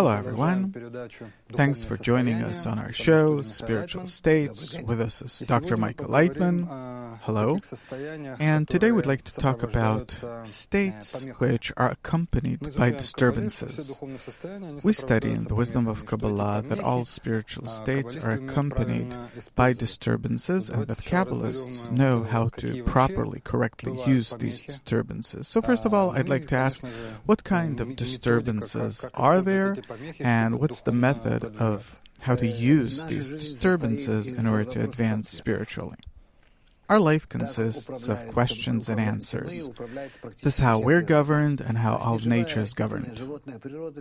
Hello everyone, thanks for joining us on our show, Spiritual States. With us is Dr. Michael Laitman. Hello. And today we'd like to talk about states which are accompanied by disturbances. We study in the wisdom of Kabbalah that all spiritual states are accompanied by disturbances and that Kabbalists know how to properly, correctly use these disturbances. So first of all, I'd like to ask, what kind of disturbances are there, and what's the method of how to use these disturbances in order to advance spiritually? Our life consists of questions and answers. This is how we're governed and how all of nature is governed.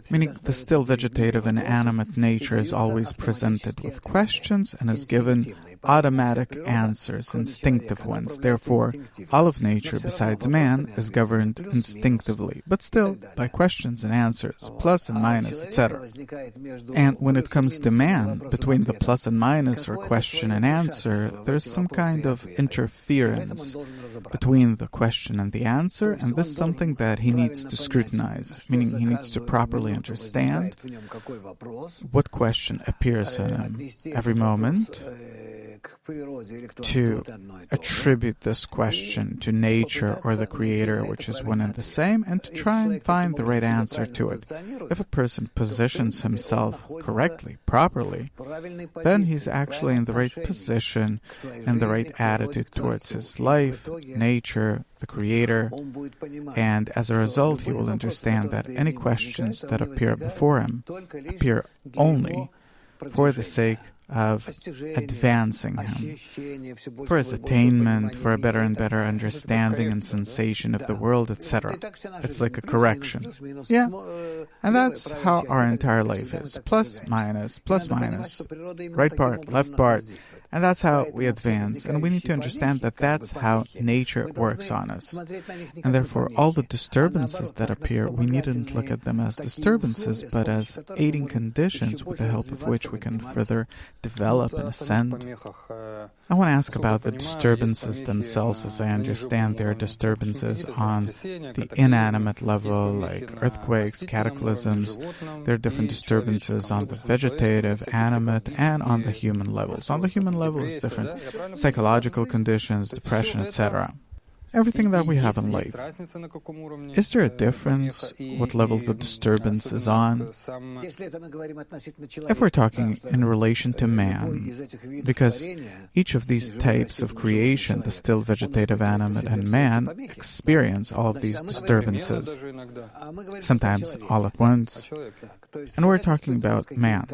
Meaning the still vegetative and animate nature is always presented with questions and is given automatic answers, instinctive ones. Therefore, all of nature besides man is governed instinctively, but still by questions and answers, plus and minus, etc. And when it comes to man, between the plus and minus or question and answer, there's some kind of interference between the question and the answer, and this is something that he needs to scrutinize, meaning he needs to properly understand what question appears in him every moment, to attribute this question to nature or the Creator, which is one and the same, and to try and find the right answer to it. If a person positions himself correctly, properly, then he's actually in the right position and the right attitude towards his life, nature, the Creator, and as a result he will understand that any questions that appear before him appear only for the sake of advancing him, for his attainment, for a better and better understanding and sensation of the world, etc. It's like a correction. Yeah, and that's how our entire life is. Plus, minus, right part, left part, and that's how we advance. And we need to understand that that's how nature works on us. And therefore, all the disturbances that appear, we needn't look at them as disturbances, but as aiding conditions with the help of which we can further develop and ascend. I want to ask about the disturbances themselves, as I understand there are disturbances on the inanimate level, like earthquakes, cataclysms. There are different disturbances on the vegetative, animate, and on the human levels. On the human level is different psychological conditions, depression, etc. Everything that we have in life. Is there a difference what level the disturbance is on? If we're talking in relation to man, because each of these types of creation, the still vegetative, animate, and man, experience all of these disturbances, sometimes all at once. And we're talking about man.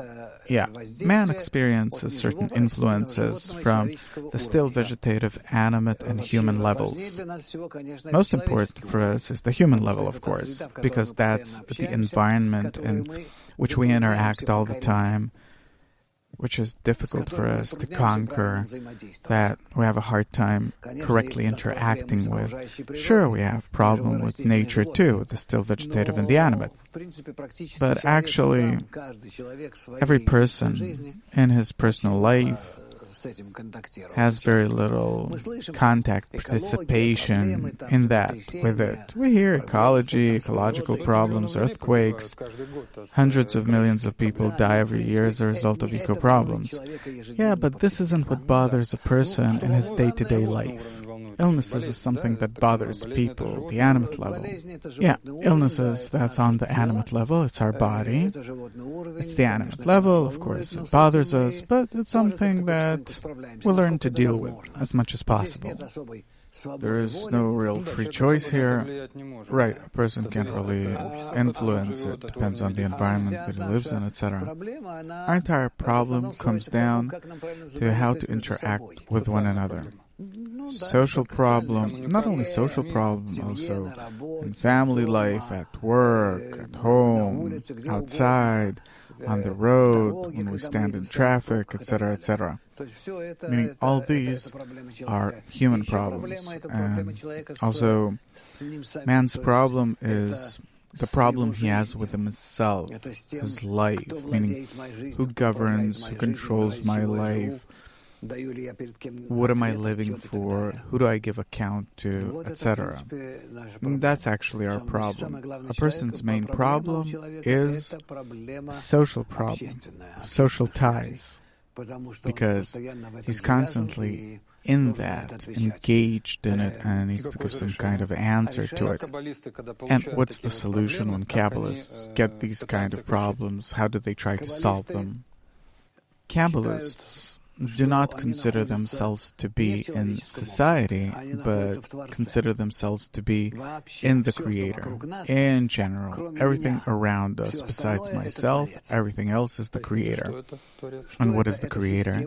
Yeah, man experiences certain influences from the still vegetative, animate, and human levels. Most important for us is the human level, of course, because that's the environment in which we interact all the time, which is difficult for us to conquer, that we have a hard time correctly interacting with. Sure, we have problem with nature too, the still vegetative and the animate. But actually, every person in his personal life has very little contact, participation in that, with it. We hear ecology, ecological problems, earthquakes. Hundreds of millions of people die every year as a result of eco problems. Yeah, but this isn't what bothers a person in his day-to-day life. Illnesses is something that bothers people, the animate level. Yeah, illnesses, that's on the animate level, it's our body. It's the animate level, of course, it bothers us, but it's something that we learn to deal with as much as possible. There is no real free choice here. Right, a person can't really influence it. Depends on the environment that he lives in, etc. Our entire problem comes down to how to interact with one another. Social problem, not only social problem, also in family life, at work, at home, outside, on the road, when we stand in traffic, etc., etc. Meaning all these are human problems. And also, man's problem is the problem he has with himself, his life, meaning who governs, who controls my life, What am I living for? Who do I give account to? Etc. That's actually our problem. A person's main problem is a social problem, social ties, because he's constantly in that, engaged in it, and needs to give some kind of answer to it. And what's the solution when Kabbalists get these kind of problems? How do they try to solve them? Kabbalists do not consider themselves to be in society, but consider themselves to be in the Creator. In general, everything around us besides myself, everything else is the Creator. And what is the Creator?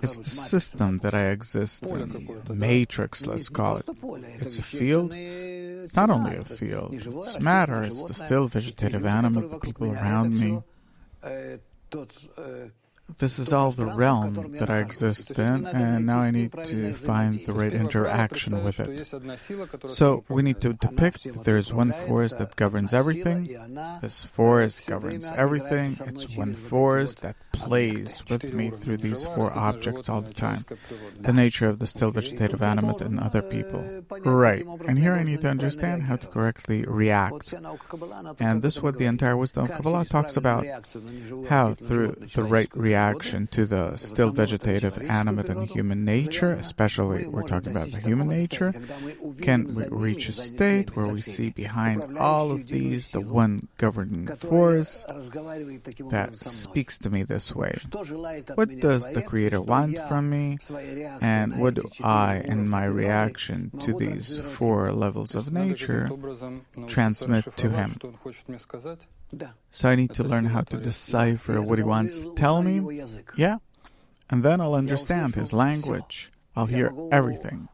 It's the system that I exist in, the matrix, let's call it. It's a field. It's not only a field. It's matter. It's the still vegetative animate, the people around me. This is all the realm that I exist in, and now I need to find the right interaction with it. So we need to depict that there is one force that governs everything. This force governs everything. It's one force that plays with me through these four objects all the time. The nature of the still vegetative animate and other people. Right. And here I need to understand how to correctly react. And this is what the entire wisdom of Kabbalah talks about. How, through the right reaction to the still vegetative animate and human nature, especially we're talking about the human nature, can we reach a state where we see behind all of these the one governing force that speaks to me this way. What does the Creator want from me? And what do I, in my reaction to these four levels of nature, transmit to Him? So I need to learn how to decipher what He wants to tell me. Yeah. And then I'll understand His language. I'll hear everything.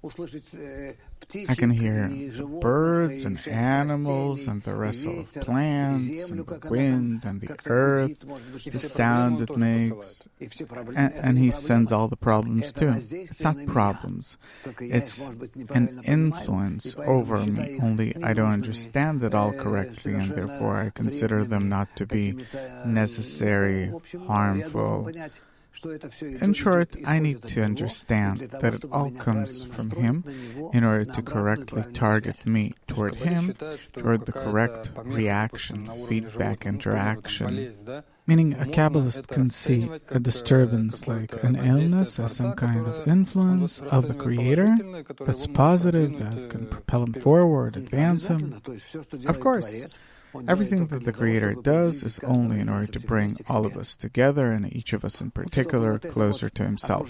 I can hear the birds and animals and the rustle of plants and the wind and the earth, the sound it makes. And He sends all the problems to Him. It's not problems. It's an influence over me. Only I don't understand it all correctly, and therefore I consider them not to be necessary, harmful. In short, I need to understand that it all comes from Him in order to correctly target me toward Him, toward the correct reaction, feedback, interaction. Meaning a Kabbalist can see a disturbance like an illness as some kind of influence of the Creator that's positive, that can propel him forward, advance him. Of course, everything that the Creator does is only in order to bring all of us together, and each of us in particular, closer to Himself,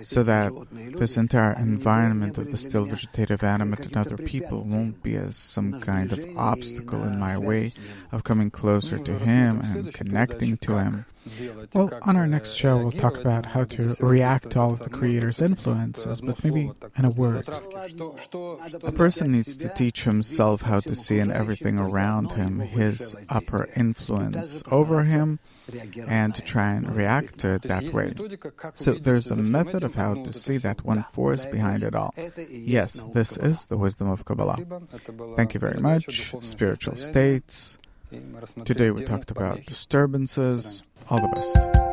so that this entire environment of the still vegetative animate and other people won't be as some kind of obstacle in my way of coming closer to Him and connecting to Him. Well, on our next show, we'll talk about how to react to all of the Creator's influences, but maybe in a word. A person needs to teach himself how to see in everything around him His upper influence over him, and to try and react to it that way. So there's a method of how to see that one force behind it all. Yes, this is the wisdom of Kabbalah. Thank you very much. Spiritual states. Today we talked about disturbances. All the best.